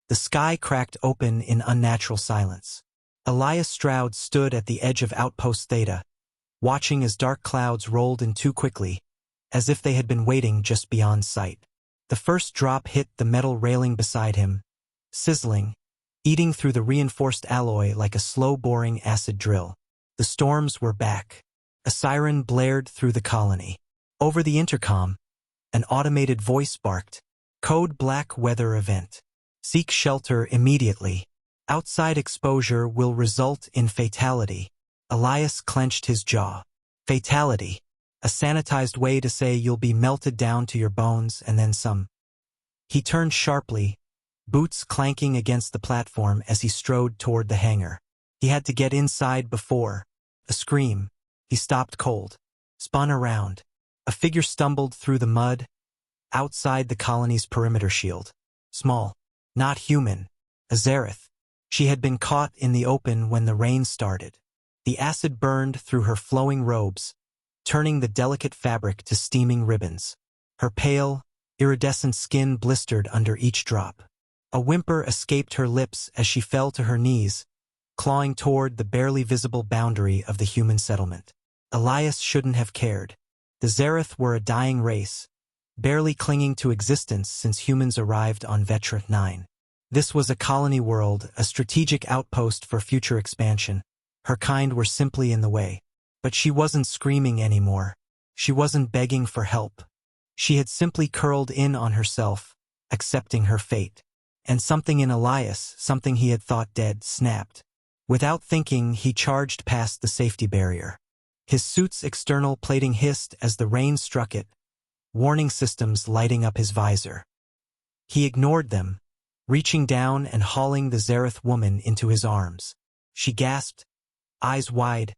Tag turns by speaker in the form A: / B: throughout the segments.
A: The sky cracked open in unnatural silence. Elias Stroud stood at the edge of Outpost Theta, watching as dark clouds rolled in too quickly, as if they had been waiting just beyond sight. The first drop hit the metal railing beside him, sizzling, eating through the reinforced alloy like a slow-boring acid drill. The storms were back. A siren blared through the colony. Over the intercom, an automated voice barked, "Code Black Weather Event. Seek shelter immediately. Outside exposure will result in fatality." Elias clenched his jaw. Fatality. A sanitized way to say you'll be melted down to your bones and then some. He turned sharply, boots clanking against the platform as he strode toward the hangar. He had to get inside before. A scream. He stopped cold. Spun around. A figure stumbled through the mud, outside the colony's perimeter shield. Small. Not human. Azareth. She had been caught in the open when the rain started. The acid burned through her flowing robes, turning the delicate fabric to steaming ribbons. Her pale, iridescent skin blistered under each drop. A whimper escaped her lips as she fell to her knees, clawing toward the barely visible boundary of the human settlement. Elias shouldn't have cared. The Zareth were a dying race, barely clinging to existence since humans arrived on Vetra 9. This was a colony world, a strategic outpost for future expansion. Her kind were simply in the way. But she wasn't screaming anymore. She wasn't begging for help. She had simply curled in on herself, accepting her fate. And something in Elias, something he had thought dead, snapped. Without thinking, he charged past the safety barrier. His suit's external plating hissed as the rain struck it, warning systems lighting up his visor. He ignored them, reaching down and hauling the Zareth woman into his arms. She gasped, eyes wide,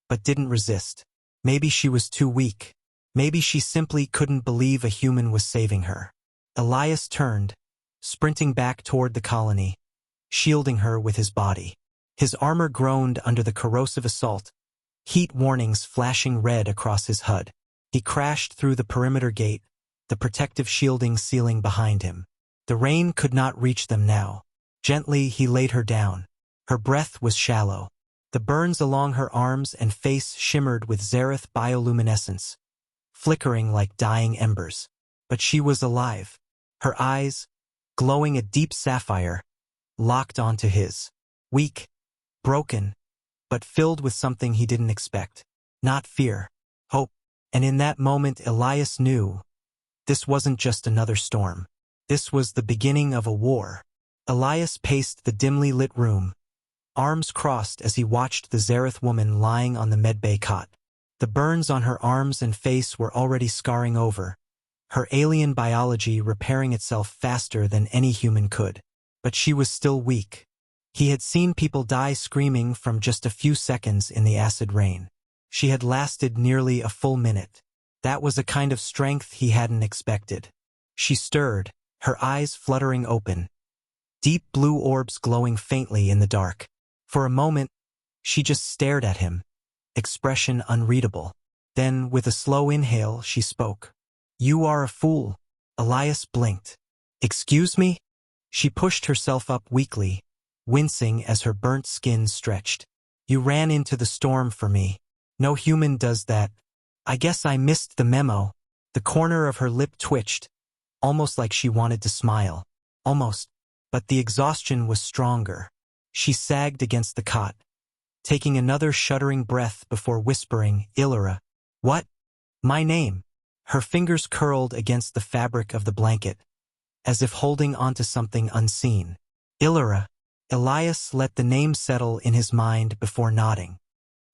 A: but didn't resist. Maybe she was too weak. Maybe she simply couldn't believe a human was saving her. Elias turned, sprinting back toward the colony, shielding her with his body. His armor groaned under the corrosive assault, heat warnings flashing red across his HUD. He crashed through the perimeter gate, the protective shielding sealing behind him. The rain could not reach them now. Gently, he laid her down. Her breath was shallow. The burns along her arms and face shimmered with Zareth bioluminescence, flickering like dying embers. But she was alive. Her eyes, glowing a deep sapphire, locked onto his. Weak, broken, but filled with something he didn't expect. Not fear, hope. And in that moment Elias knew this wasn't just another storm. This was the beginning of a war. Elias paced the dimly lit room, arms crossed as he watched the Zareth woman lying on the medbay cot. The burns on her arms and face were already scarring over, her alien biology repairing itself faster than any human could. But she was still weak. He had seen people die screaming from just a few seconds in the acid rain. She had lasted nearly a full minute. That was a kind of strength he hadn't expected. She stirred, her eyes fluttering open, deep blue orbs glowing faintly in the dark. For a moment, she just stared at him, expression unreadable. Then, with a slow inhale, she spoke. "You are a fool." Elias blinked. "Excuse me?" She pushed herself up weakly, wincing as her burnt skin stretched. "You ran into the storm for me. No human does that. I guess I missed the memo." The corner of her lip twitched, almost like she wanted to smile. Almost. But the exhaustion was stronger. She sagged against the cot, taking another shuddering breath before whispering, "Illyra." "What?" "My name." Her fingers curled against the fabric of the blanket, as if holding onto something unseen. "Illyra." Elias let the name settle in his mind before nodding.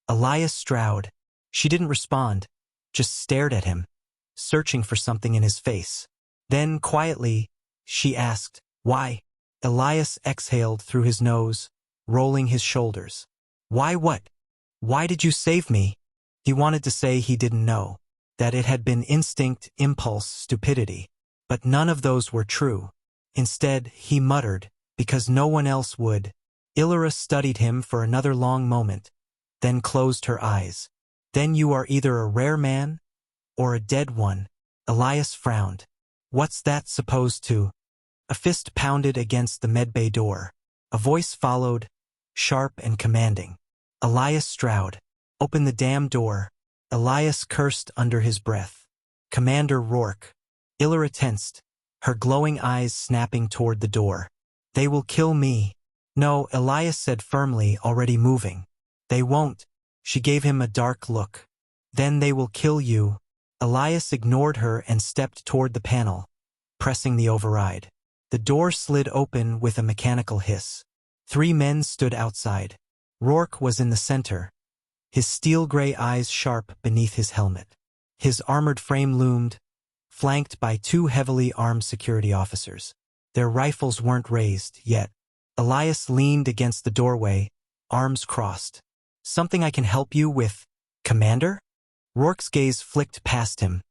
A: Elias Stroud. She didn't respond, just stared at him, searching for something in his face. Then, quietly, she asked, "Why?" Elias exhaled through his nose, rolling his shoulders. "Why what? Why did you save me?" He wanted to say he didn't know, that it had been instinct, impulse, stupidity. But none of those were true. Instead, he muttered, "Because no one else would." Illyra studied him for another long moment, then closed her eyes. "Then you are either a rare man or a dead one." Elias frowned. "What's that supposed to A fist pounded against the medbay door. A voice followed, sharp and commanding. Elias Stroud. Open the damn door. Elias cursed under his breath. Commander Rourke. Illyra tensed, her glowing eyes snapping toward the door. They will kill me. No, Elias said firmly, already moving. They won't. She gave him a dark look. Then they will kill you. Elias ignored her and stepped toward the panel, pressing the override. The door slid open with a mechanical hiss. 3 men stood outside. Rourke was in the center, his steel-gray eyes sharp beneath his helmet. His armored frame loomed, flanked by 2 heavily armed security officers. Their rifles weren't raised yet. Elias leaned against the doorway, arms crossed. Something I can help you with, Commander? Rourke's gaze flicked past him,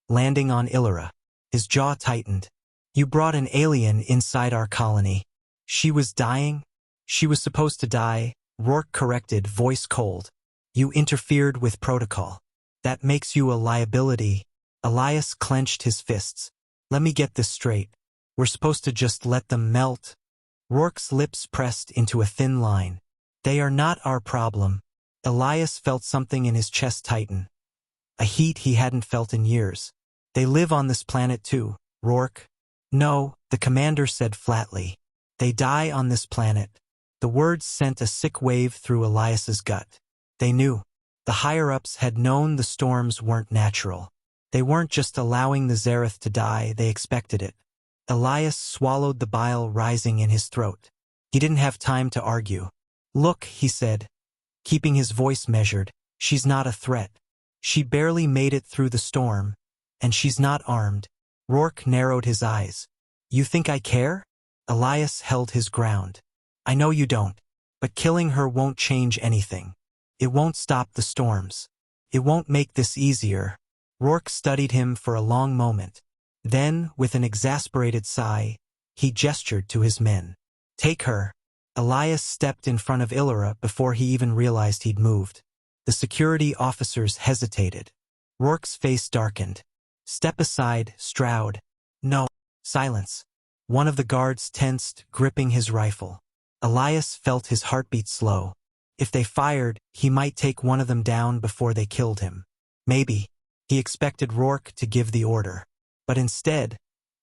A: landing on Illyra. His jaw tightened. You brought an alien inside our colony. She was dying? She was supposed to die, Rourke corrected, voice cold. You interfered with protocol. That makes you a liability. Elias clenched his fists. Let me get this straight. We're supposed to just let them melt? Rourke's lips pressed into a thin line. They are not our problem. Elias felt something in his chest tighten. A heat he hadn't felt in years. They live on this planet too, Rourke. No, the commander said flatly. They die on this planet. The words sent a sick wave through Elias's gut. They knew. The higher-ups had known the storms weren't natural. They weren't just allowing the Zereth to die, they expected it. Elias swallowed the bile rising in his throat. He didn't have time to argue. Look, he said, keeping his voice measured, she's not a threat. She barely made it through the storm, and she's not armed. Rourke narrowed his eyes. You think I care? Elias held his ground. I know you don't, but killing her won't change anything. It won't stop the storms. It won't make this easier. Rourke studied him for a long moment. Then, with an exasperated sigh, he gestured to his men. Take her. Elias stepped in front of Illyra before he even realized he'd moved. The security officers hesitated. Rourke's face darkened. Step aside, Stroud. No. Silence. One of the guards tensed, gripping his rifle. Elias felt his heartbeat slow. If they fired, he might take one of them down before they killed him. Maybe. He expected Rourke to give the order. But instead,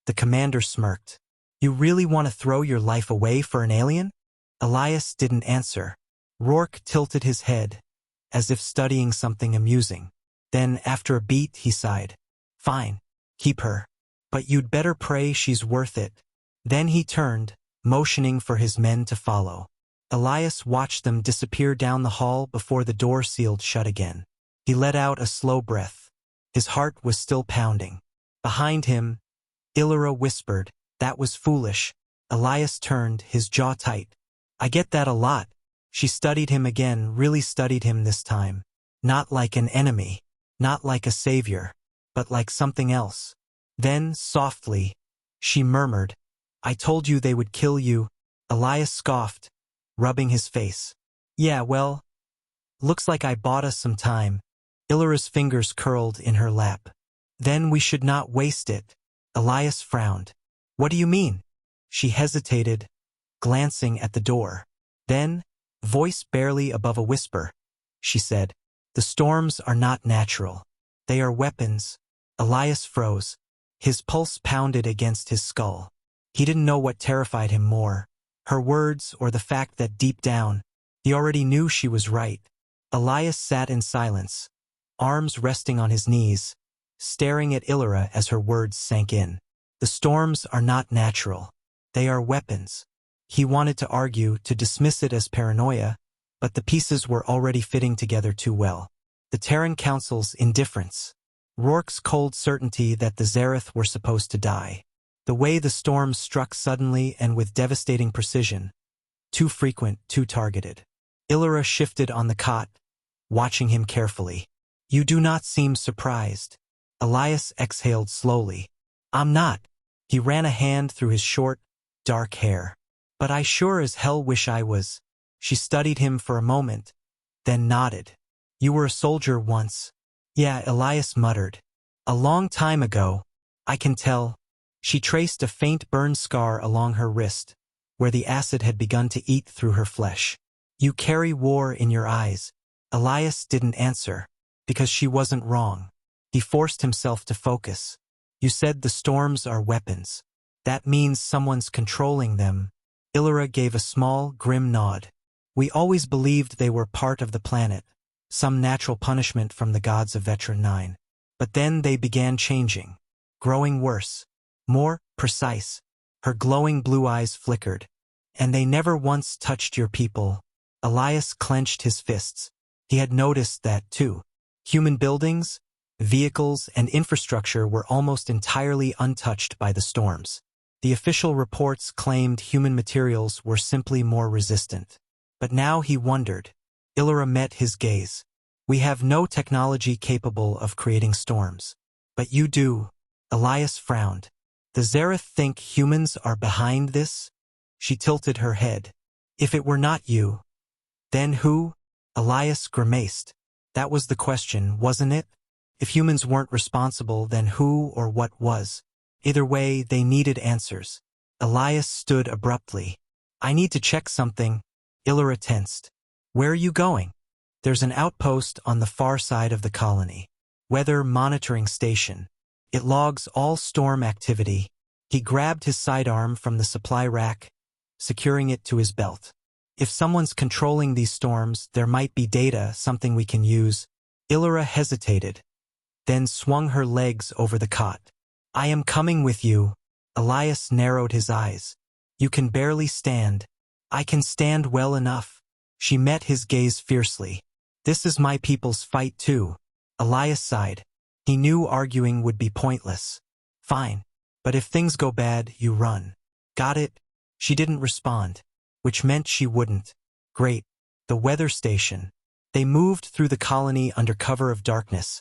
A: the commander smirked. You really want to throw your life away for an alien? Elias didn't answer. Rourke tilted his head, as if studying something amusing. Then, after a beat, he sighed. Fine. Keep her. But you'd better pray she's worth it. Then he turned, motioning for his men to follow. Elias watched them disappear down the hall before the door sealed shut again. He let out a slow breath. His heart was still pounding. Behind him, Illyra whispered, that was foolish. Elias turned, his jaw tight. I get that a lot. She studied him again, really studied him this time. Not like an enemy, not like a savior, but like something else. Then, softly, she murmured, I told you they would kill you. Elias scoffed, rubbing his face. Yeah, well, looks like I bought us some time. Illyra's fingers curled in her lap. Then we should not waste it. Elias frowned. What do you mean? She hesitated, glancing at the door. Then, voice barely above a whisper, she said, the storms are not natural. They are weapons. Elias froze. His pulse pounded against his skull. He didn't know what terrified him more, her words or the fact that deep down, he already knew she was right. Elias sat in silence, arms resting on his knees, staring at Illyra as her words sank in. The storms are not natural. They are weapons. He wanted to argue, to dismiss it as paranoia, but the pieces were already fitting together too well. The Terran Council's indifference. Rourke's cold certainty that the Zereth were supposed to die. The way the storms struck suddenly and with devastating precision. Too frequent, too targeted. Illyra shifted on the cot, watching him carefully. You do not seem surprised. Elias exhaled slowly. I'm not. He ran a hand through his short, dark hair. But I sure as hell wish I was. She studied him for a moment, then nodded. You were a soldier once. Yeah, Elias muttered. A long time ago. I can tell. She traced a faint burn scar along her wrist, where the acid had begun to eat through her flesh. You carry war in your eyes. Elias didn't answer, because she wasn't wrong. He forced himself to focus. You said the storms are weapons. That means someone's controlling them. Illyra gave a small, grim nod. We always believed they were part of the planet, some natural punishment from the gods of Veteran 9. But then they began changing, growing worse, more precise. Her glowing blue eyes flickered. And they never once touched your people. Elias clenched his fists. He had noticed that too. Human buildings, vehicles, and infrastructure were almost entirely untouched by the storms. The official reports claimed human materials were simply more resistant. But now he wondered. Illyra met his gaze. We have no technology capable of creating storms. But you do. Elias frowned. Does Zareth think humans are behind this? She tilted her head. If it were not you, then who? Elias grimaced. That was the question, wasn't it? If humans weren't responsible, then who or what was? Either way, they needed answers. Elias stood abruptly. I need to check something. Illyra tensed. Where are you going? There's an outpost on the far side of the colony. Weather monitoring station. It logs all storm activity. He grabbed his sidearm from the supply rack, securing it to his belt. If someone's controlling these storms, there might be data, something we can use. Illyra hesitated, then swung her legs over the cot. I am coming with you. Elias narrowed his eyes. You can barely stand. I can stand well enough. She met his gaze fiercely. This is my people's fight too. Elias sighed. He knew arguing would be pointless. Fine. But if things go bad, you run. Got it? She didn't respond, which meant she wouldn't. Great. The weather station. They moved through the colony under cover of darkness,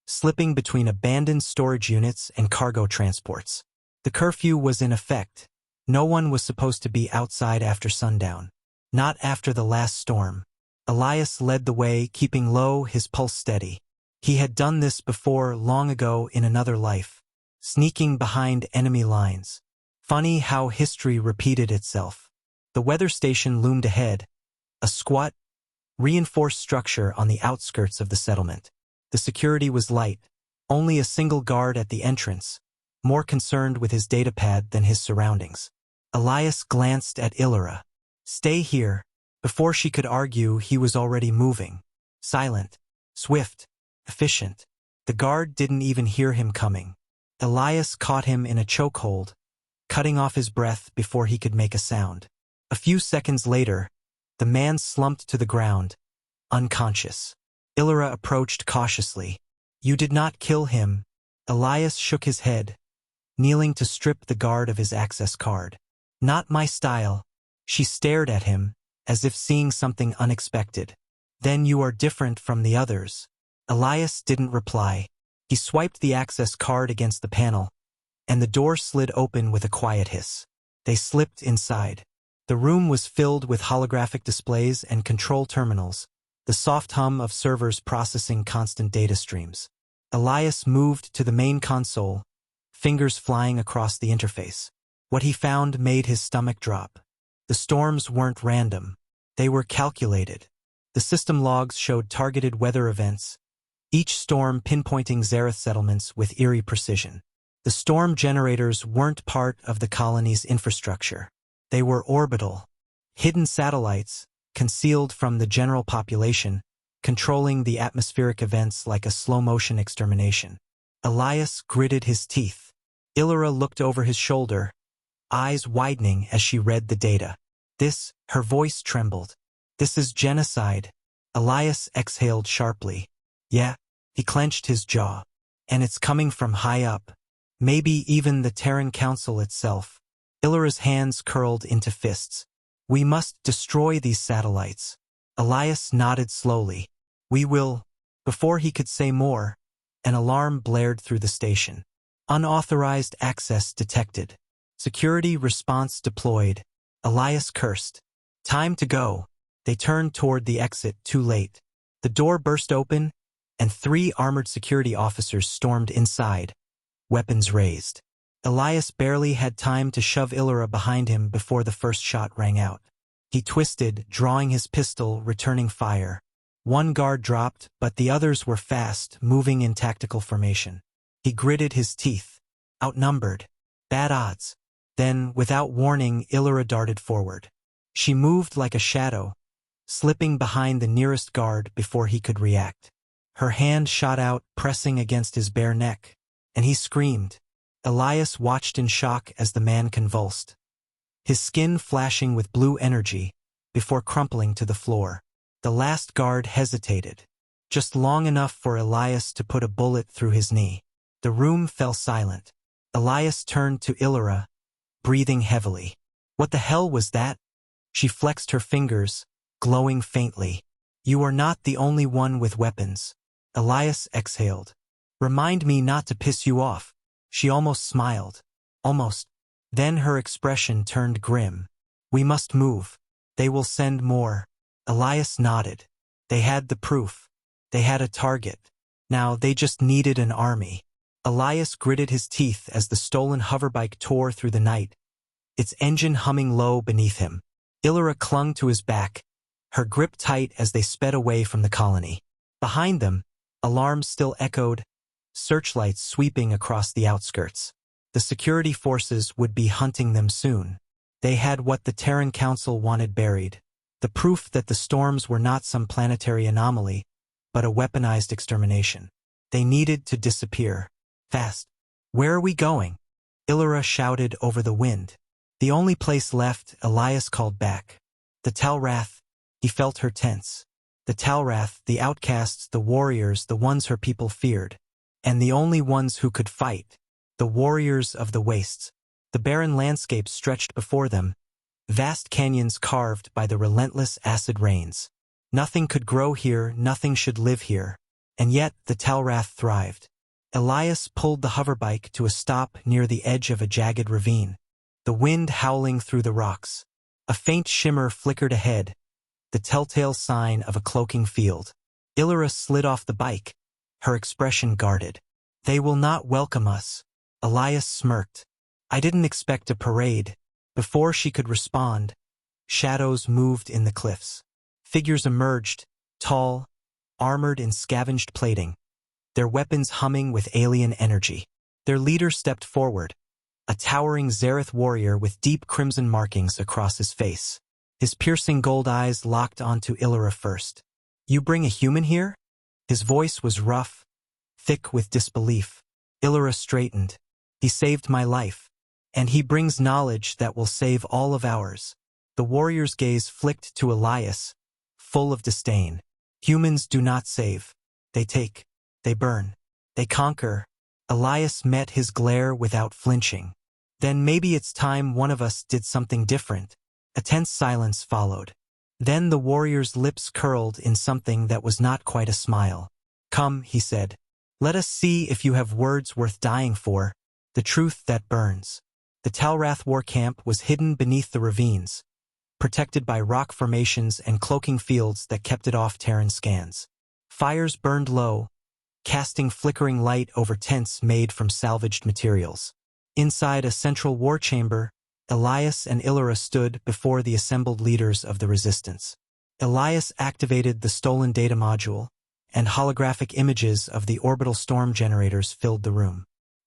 A: slipping between abandoned storage units and cargo transports. The curfew was in effect. No one was supposed to be outside after sundown. Not after the last storm. Elias led the way, keeping low, his pulse steady. He had done this before, long ago, in another life, sneaking behind enemy lines. Funny how history repeated itself. The weather station loomed ahead, a squat, reinforced structure on the outskirts of the settlement. The security was light, only a single guard at the entrance, more concerned with his datapad than his surroundings. Elias glanced at Illyra. Stay here. Before she could argue, he was already moving. Silent, swift, efficient. The guard didn't even hear him coming. Elias caught him in a chokehold, cutting off his breath before he could make a sound. A few seconds later, the man slumped to the ground, unconscious. Illyra approached cautiously. You did not kill him. Elias shook his head, kneeling to strip the guard of his access card. Not my style. She stared at him, as if seeing something unexpected. Then you are different from the others. Elias didn't reply. He swiped the access card against the panel, and the door slid open with a quiet hiss. They slipped inside. The room was filled with holographic displays and control terminals, the soft hum of servers processing constant data streams. Elias moved to the main console, fingers flying across the interface. What he found made his stomach drop. The storms weren't random. They were calculated. The system logs showed targeted weather events, each storm pinpointing Zareth settlements with eerie precision. The storm generators weren't part of the colony's infrastructure. They were orbital, hidden satellites, concealed from the general population, controlling the atmospheric events like a slow-motion extermination. Elias gritted his teeth. Illyra looked over his shoulder, eyes widening as she read the data. Her voice trembled. This is genocide. Elias exhaled sharply. Yeah, he clenched his jaw. And it's coming from high up. Maybe even the Terran Council itself. Illyra's hands curled into fists. We must destroy these satellites. Elias nodded slowly. We will. Before he could say more, an alarm blared through the station. Unauthorized access detected. Security response deployed. Elias cursed. Time to go. They turned toward the exit, too late. The door burst open, and 3 armored security officers stormed inside, weapons raised. Elias barely had time to shove Illyra behind him before the first shot rang out. He twisted, drawing his pistol, returning fire. One guard dropped, but the others were fast, moving in tactical formation. He gritted his teeth. Outnumbered. Bad odds. Then, without warning, Illyra darted forward. She moved like a shadow, slipping behind the nearest guard before he could react. Her hand shot out, pressing against his bare neck, and he screamed. Elias watched in shock as the man convulsed, his skin flashing with blue energy, before crumpling to the floor. The last guard hesitated, just long enough for Elias to put a bullet through his knee. The room fell silent. Elias turned to Illyra, breathing heavily. What the hell was that? She flexed her fingers, glowing faintly. You are not the only one with weapons. Elias exhaled. Remind me not to piss you off. She almost smiled. Almost. Then her expression turned grim. We must move. They will send more. Elias nodded. They had the proof. They had a target. Now they just needed an army. Elias gritted his teeth as the stolen hoverbike tore through the night, its engine humming low beneath him. Illyra clung to his back, her grip tight as they sped away from the colony. Behind them, alarms still echoed, searchlights sweeping across the outskirts. The security forces would be hunting them soon. They had what the Terran Council wanted buried, the proof that the storms were not some planetary anomaly, but a weaponized extermination. They needed to disappear. Fast. Where are we going? Illyra shouted over the wind. The only place left, Elias called back. The Talrath. He felt her tense. The Talrath, the outcasts, the warriors, the ones her people feared. And the only ones who could fight. The warriors of the wastes. The barren landscape stretched before them, vast canyons carved by the relentless acid rains. Nothing could grow here, nothing should live here. And yet the Talrath thrived. Elias pulled the hoverbike to a stop near the edge of a jagged ravine, the wind howling through the rocks. A faint shimmer flickered ahead, the telltale sign of a cloaking field. Illyra slid off the bike, her expression guarded. They will not welcome us. Elias smirked. I didn't expect a parade. Before she could respond, shadows moved in the cliffs. Figures emerged, tall, armored in scavenged plating, their weapons humming with alien energy. Their leader stepped forward, a towering Zareth warrior with deep crimson markings across his face. His piercing gold eyes locked onto Illyra first. You bring a human here? His voice was rough, thick with disbelief. Illyra straightened. He saved my life. And he brings knowledge that will save all of ours. The warrior's gaze flicked to Elias, full of disdain. Humans do not save. They take. They burn. They conquer. Elias met his glare without flinching. Then maybe it's time one of us did something different. A tense silence followed. Then the warrior's lips curled in something that was not quite a smile. Come, he said. Let us see if you have words worth dying for, the truth that burns. The Talrath war camp was hidden beneath the ravines, protected by rock formations and cloaking fields that kept it off Terran scans. Fires burned low, casting flickering light over tents made from salvaged materials. Inside a central war chamber, Elias and Illyra stood before the assembled leaders of the resistance. Elias activated the stolen data module, and holographic images of the orbital storm generators filled the room.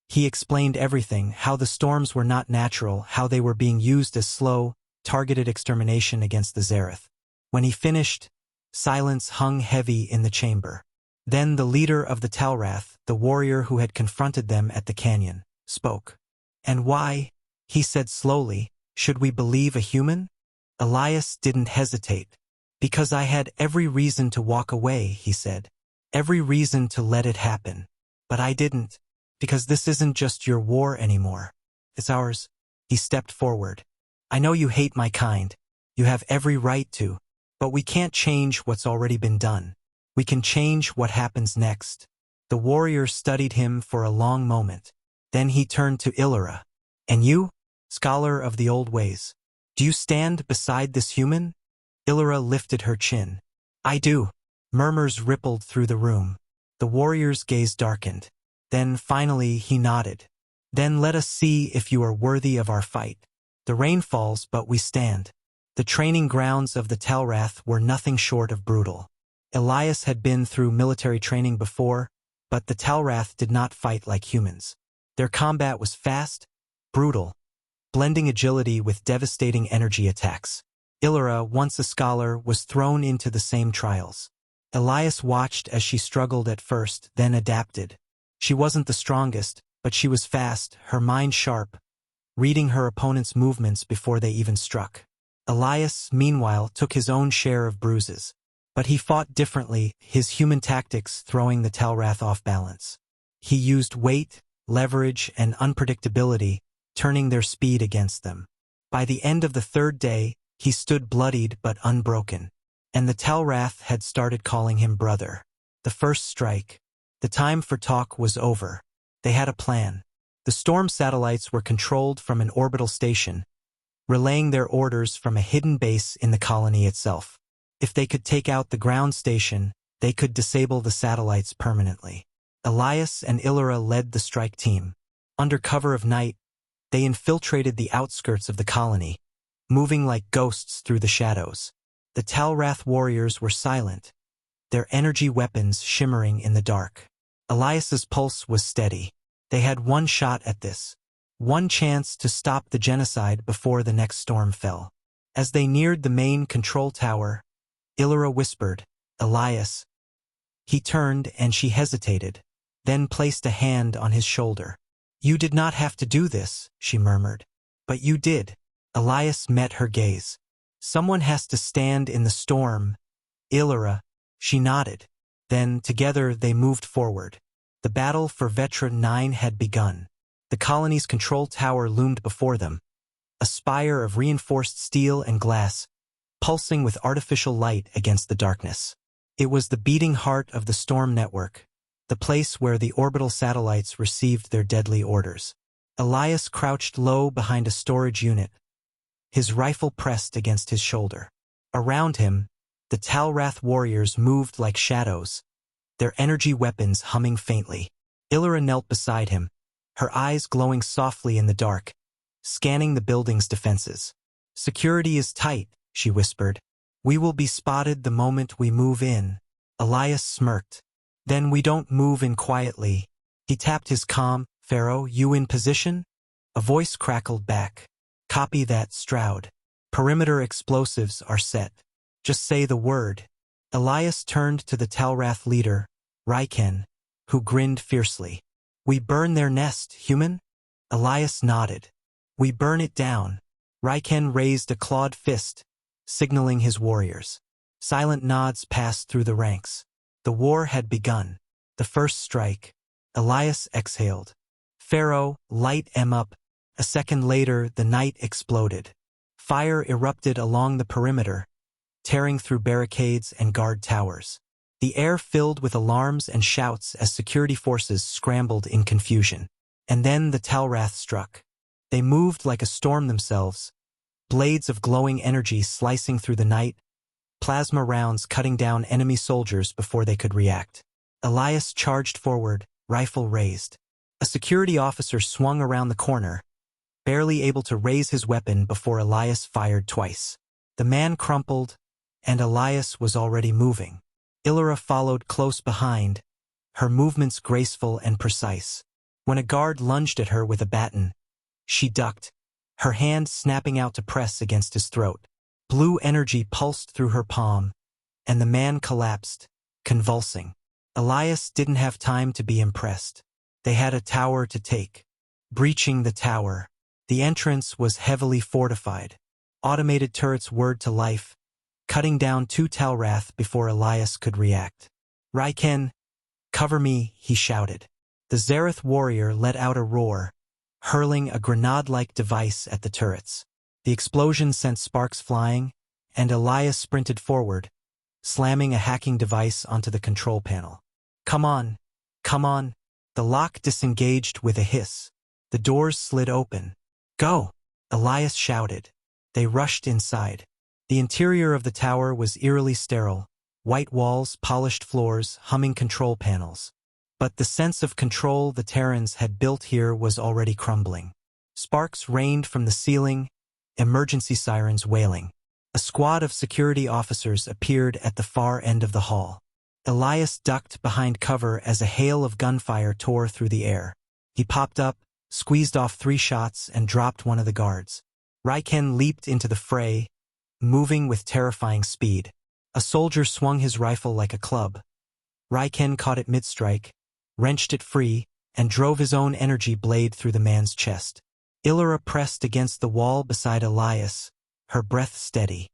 A: He explained everything, how the storms were not natural, how they were being used as slow, targeted extermination against the Zareth. When he finished, silence hung heavy in the chamber. Then the leader of the Talrath, the warrior who had confronted them at the canyon, spoke. And why, he said slowly, should we believe a human? Elias didn't hesitate. Because I had every reason to walk away, he said. Every reason to let it happen. But I didn't. Because this isn't just your war anymore. It's ours. He stepped forward. I know you hate my kind. You have every right to. But we can't change what's already been done. We can change what happens next. The warrior studied him for a long moment. Then he turned to Illyra. And you, scholar of the old ways, do you stand beside this human? Illyra lifted her chin. I do. Murmurs rippled through the room. The warrior's gaze darkened. Then finally he nodded. Then let us see if you are worthy of our fight. The rain falls, but we stand. The training grounds of the Talrath were nothing short of brutal. Elias had been through military training before, but the Talrath did not fight like humans. Their combat was fast, brutal, blending agility with devastating energy attacks. Illyra, once a scholar, was thrown into the same trials. Elias watched as she struggled at first, then adapted. She wasn't the strongest, but she was fast, her mind sharp, reading her opponent's movements before they even struck. Elias, meanwhile, took his own share of bruises. But he fought differently, his human tactics throwing the Talrath off balance. He used weight, leverage, and unpredictability, turning their speed against them. By the end of the third day, he stood bloodied but unbroken. And the Talrath had started calling him brother. The first strike. The time for talk was over. They had a plan. The storm satellites were controlled from an orbital station, relaying their orders from a hidden base in the colony itself. If they could take out the ground station, they could disable the satellites permanently. Elias and Illyra led the strike team. Under cover of night, they infiltrated the outskirts of the colony, moving like ghosts through the shadows. The Talrath warriors were silent, their energy weapons shimmering in the dark. Elias's pulse was steady. They had one shot at this, one chance to stop the genocide before the next storm fell. As they neared the main control tower, Illyra whispered, "Elias." He turned and she hesitated, then placed a hand on his shoulder. "You did not have to do this," she murmured. "But you did." Elias met her gaze. "Someone has to stand in the storm." "Illyra," she nodded. Then, together, they moved forward. The battle for Vetra 9 had begun. The colony's control tower loomed before them, a spire of reinforced steel and glass, pulsing with artificial light against the darkness. It was the beating heart of the storm network, the place where the orbital satellites received their deadly orders. Elias crouched low behind a storage unit, his rifle pressed against his shoulder. Around him, the Talrath warriors moved like shadows, their energy weapons humming faintly. Illyra knelt beside him, her eyes glowing softly in the dark, scanning the building's defenses. "Security is tight," she whispered. "We will be spotted the moment we move in." Elias smirked. "Then we don't move in quietly." He tapped his comm. "Pharaoh, you in position?" A voice crackled back. "Copy that, Stroud. Perimeter explosives are set. Just say the word." Elias turned to the Talrath leader, Ryken, who grinned fiercely. "We burn their nest, human?" Elias nodded. "We burn it down." Ryken raised a clawed fist, signaling his warriors. Silent nods passed through the ranks. The war had begun. The first strike. Elias exhaled. "Pharaoh, light 'em up." A second later, the night exploded. Fire erupted along the perimeter, tearing through barricades and guard towers. The air filled with alarms and shouts as security forces scrambled in confusion. And then the Talrath struck. They moved like a storm themselves, blades of glowing energy slicing through the night, plasma rounds cutting down enemy soldiers before they could react. Elias charged forward, rifle raised. A security officer swung around the corner, barely able to raise his weapon before Elias fired twice. The man crumpled, and Elias was already moving. Illyra followed close behind, her movements graceful and precise. When a guard lunged at her with a baton, she ducked, her hand snapping out to press against his throat. Blue energy pulsed through her palm, and the man collapsed, convulsing. Elias didn't have time to be impressed. They had a tower to take. Breaching the tower. The entrance was heavily fortified. Automated turrets whirred to life, cutting down 2 Talrath before Elias could react. "Ryken, cover me," he shouted. The Zareth warrior let out a roar, hurling a grenade-like device at the turrets. The explosion sent sparks flying, and Elias sprinted forward, slamming a hacking device onto the control panel. "Come on, come on." The lock disengaged with a hiss. The doors slid open. "Go!" Elias shouted. They rushed inside. The interior of the tower was eerily sterile, white walls, polished floors, humming control panels. But the sense of control the Terrans had built here was already crumbling. Sparks rained from the ceiling, emergency sirens wailing. A squad of security officers appeared at the far end of the hall. Elias ducked behind cover as a hail of gunfire tore through the air. He popped up, squeezed off 3 shots, and dropped one of the guards. Raiken leaped into the fray, moving with terrifying speed. A soldier swung his rifle like a club. Raiken caught it mid-strike, wrenched it free, and drove his own energy blade through the man's chest. Illyra pressed against the wall beside Elias, her breath steady.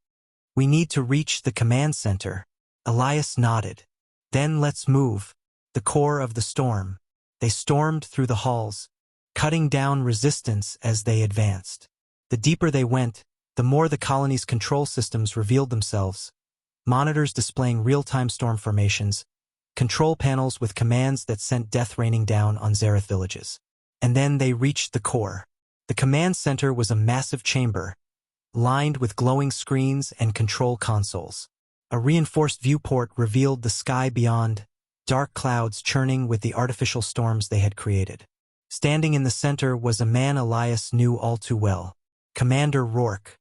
A: "We need to reach the command center." Elias nodded. "Then let's move." The core of the storm. They stormed through the halls, cutting down resistance as they advanced. The deeper they went, the more the colony's control systems revealed themselves. Monitors displaying real-time storm formations, control panels with commands that sent death raining down on Xerath villages. And then they reached the core. The command center was a massive chamber, lined with glowing screens and control consoles. A reinforced viewport revealed the sky beyond, dark clouds churning with the artificial storms they had created. Standing in the center was a man Elias knew all too well, Commander Rourke.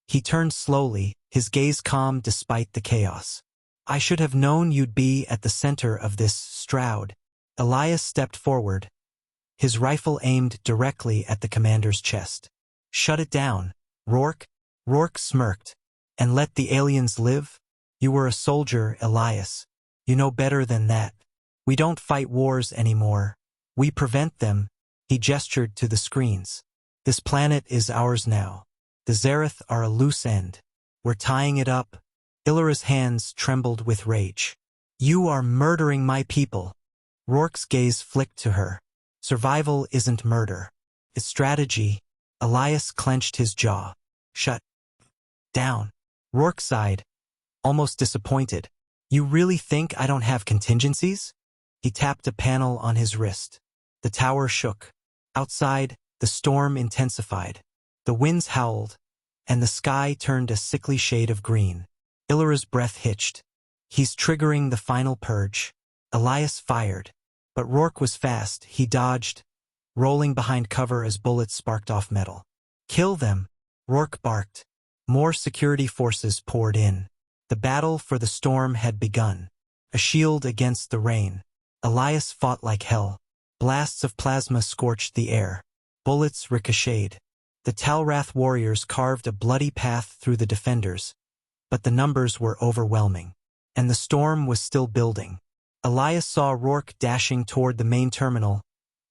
A: He turned slowly, his gaze calm despite the chaos. "I should have known you'd be at the center of this, Stroud." Elias stepped forward, his rifle aimed directly at the commander's chest. "Shut it down, Rourke." Rourke smirked. "And let the aliens live? You were a soldier, Elias. You know better than that. We don't fight wars anymore. We prevent them." He gestured to the screens. "This planet is ours now. The Xerath are a loose end. We're tying it up." Illyra's hands trembled with rage. "You are murdering my people." Rourke's gaze flicked to her. "Survival isn't murder. It's strategy." Elias clenched his jaw. "Shut down." Rourke sighed, almost disappointed. "You really think I don't have contingencies?" He tapped a panel on his wrist. The tower shook. Outside, the storm intensified. The winds howled, and the sky turned a sickly shade of green. Illyra's breath hitched. "He's triggering the final purge." Elias fired. But Rourke was fast. He dodged, rolling behind cover as bullets sparked off metal. "Kill them," Rourke barked. More security forces poured in. The battle for the storm had begun. A shield against the rain. Elias fought like hell. Blasts of plasma scorched the air. Bullets ricocheted. The Talrath warriors carved a bloody path through the defenders, but the numbers were overwhelming. And the storm was still building. Elias saw Rourke dashing toward the main terminal,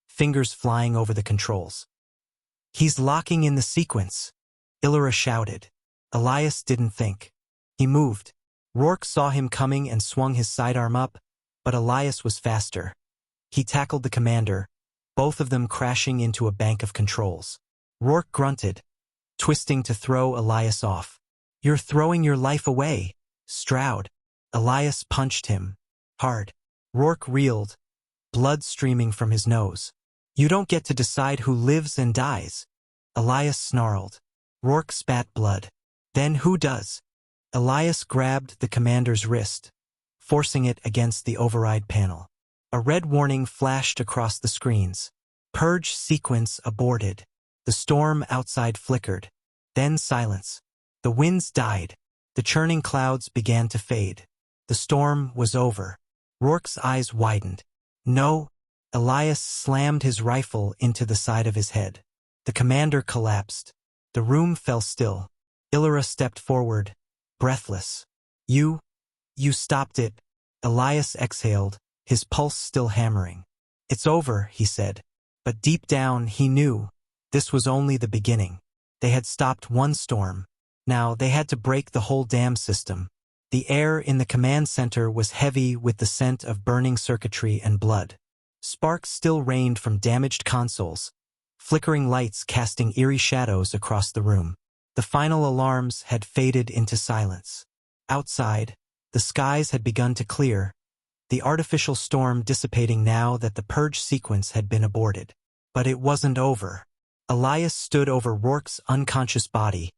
A: fingers flying over the controls. "He's locking in the sequence," Illyra shouted. Elias didn't think. He moved. Rourke saw him coming and swung his sidearm up, but Elias was faster. He tackled the commander, both of them crashing into a bank of controls. Rourke grunted, twisting to throw Elias off. "You're throwing your life away, Stroud." Elias punched him, hard. Rourke reeled, blood streaming from his nose. "You don't get to decide who lives and dies." Elias snarled. Rourke spat blood. "Then who does?" Elias grabbed the commander's wrist, forcing it against the override panel. A red warning flashed across the screens. "Purge sequence aborted." The storm outside flickered. Then silence. The winds died. The churning clouds began to fade. The storm was over. Rourke's eyes widened. "No." Elias slammed his rifle into the side of his head. The commander collapsed. The room fell still. Illyra stepped forward, breathless. You stopped it." Elias exhaled, his pulse still hammering. "It's over," he said. But deep down he knew this was only the beginning. They had stopped one storm. Now they had to break the whole dam system. The air in the command center was heavy with the scent of burning circuitry and blood. Sparks still rained from damaged consoles, flickering lights casting eerie shadows across the room. The final alarms had faded into silence. Outside, the skies had begun to clear, the artificial storm dissipating now that the purge sequence had been aborted. But it wasn't over. Elias stood over Rourke's unconscious body,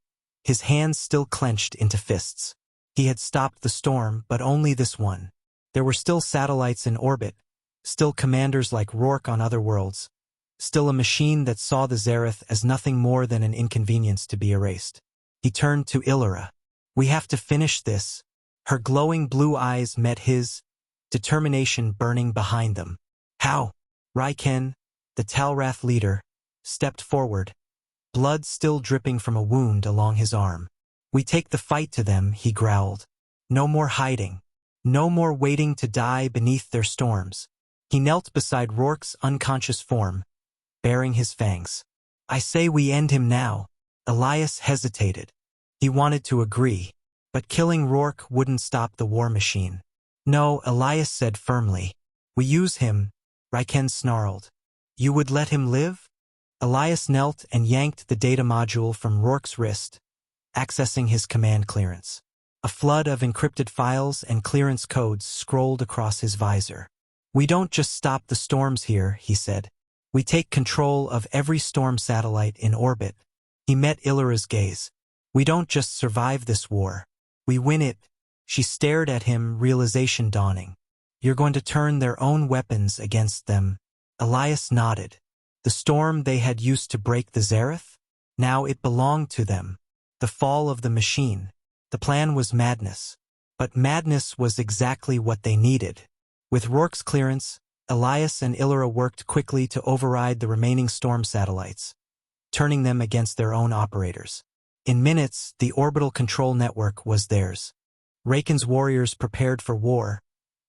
A: his hands still clenched into fists. He had stopped the storm, but only this one. There were still satellites in orbit, Still commanders like Rourke on other worlds. Still a machine that saw the Zareth as nothing more than an inconvenience to be erased. He turned to Illyra. We have to finish this. Her glowing blue eyes met his, determination burning behind them. How? Raiken, the Talrath leader, stepped forward, blood still dripping from a wound along his arm. We take the fight to them, he growled. No more hiding. No more waiting to die beneath their storms. He knelt beside Rourke's unconscious form, baring his fangs. I say we end him now. Elias hesitated. He wanted to agree, but killing Rourke wouldn't stop the war machine. No, Elias said firmly. We use him, Raiken snarled. You would let him live? Elias knelt and yanked the data module from Rourke's wrist, accessing his command clearance. A flood of encrypted files and clearance codes scrolled across his visor. We don't just stop the storms here, he said. We take control of every storm satellite in orbit. He met Illyra's gaze. We don't just survive this war. We win it. She stared at him, realization dawning. You're going to turn their own weapons against them. Elias nodded. The storm they had used to break the Zareth? Now it belonged to them. The fall of the machine. The plan was madness. But madness was exactly what they needed. With Rourke's clearance, Elias and Illyra worked quickly to override the remaining storm satellites, turning them against their own operators. In minutes, the orbital control network was theirs. Raiken's warriors prepared for war,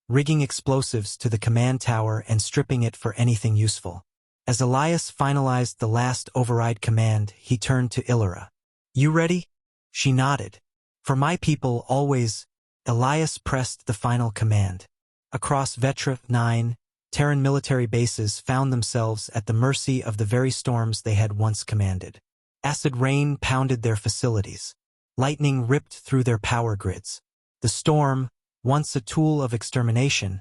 A: rigging explosives to the command tower and stripping it for anything useful. As Elias finalized the last override command, he turned to Illyra. You ready? She nodded. For my people, always. Elias pressed the final command. Across Vetra, 9 Terran military bases found themselves at the mercy of the very storms they had once commanded. Acid rain pounded their facilities. Lightning ripped through their power grids. The storm, once a tool of extermination,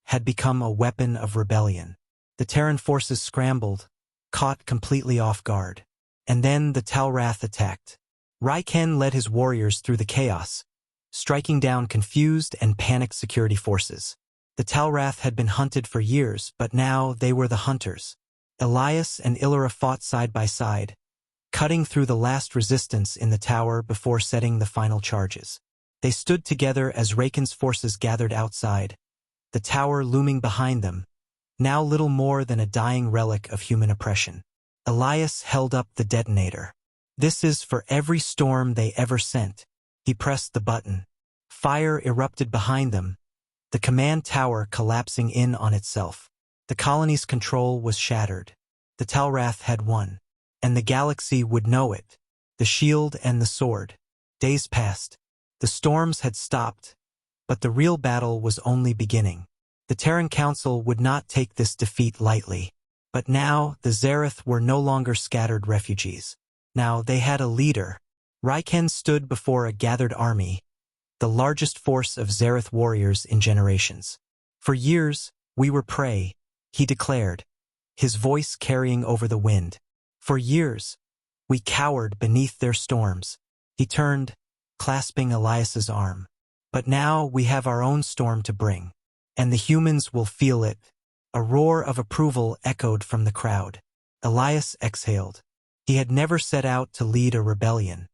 A: had become a weapon of rebellion. The Terran forces scrambled, caught completely off guard. And then the Talrath attacked. Raiken led his warriors through the chaos, striking down confused and panicked security forces. The Talrath had been hunted for years, but now they were the hunters. Elias and Illyra fought side by side, cutting through the last resistance in the tower before setting the final charges. They stood together as Raiken's forces gathered outside, the tower looming behind them, now little more than a dying relic of human oppression. Elias held up the detonator. This is for every storm they ever sent. He pressed the button. Fire erupted behind them, the command tower collapsing in on itself. The colony's control was shattered. The Talrath had won. And the galaxy would know it. The shield and the sword. Days passed. The storms had stopped, but the real battle was only beginning. The Terran Council would not take this defeat lightly. But now, the Zareth were no longer scattered refugees. Now they had a leader. Raiken stood before a gathered army, the largest force of Zareth warriors in generations. For years, we were prey, he declared, his voice carrying over the wind. For years, we cowered beneath their storms. He turned, clasping Elias's arm. But now we have our own storm to bring. And the humans will feel it. A roar of approval echoed from the crowd. Elias exhaled. He had never set out to lead a rebellion.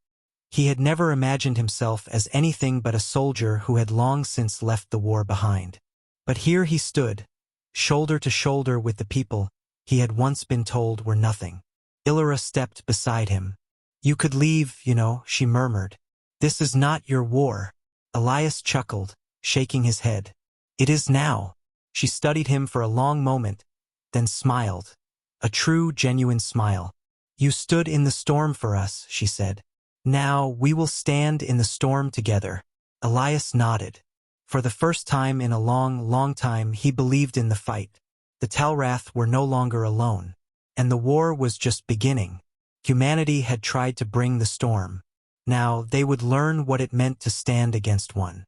A: He had never imagined himself as anything but a soldier who had long since left the war behind. But here he stood, shoulder to shoulder with the people he had once been told were nothing. Illyra stepped beside him. You could leave, she murmured. This is not your war. Elias chuckled, shaking his head. It is now. She studied him for a long moment, then smiled. A true, genuine smile. You stood in the storm for us, she said. Now we will stand in the storm together. Elias nodded. For the first time in a long, long time, he believed in the fight. The Talrath were no longer alone. And the war was just beginning. Humanity had tried to bring the storm. Now they would learn what it meant to stand against one.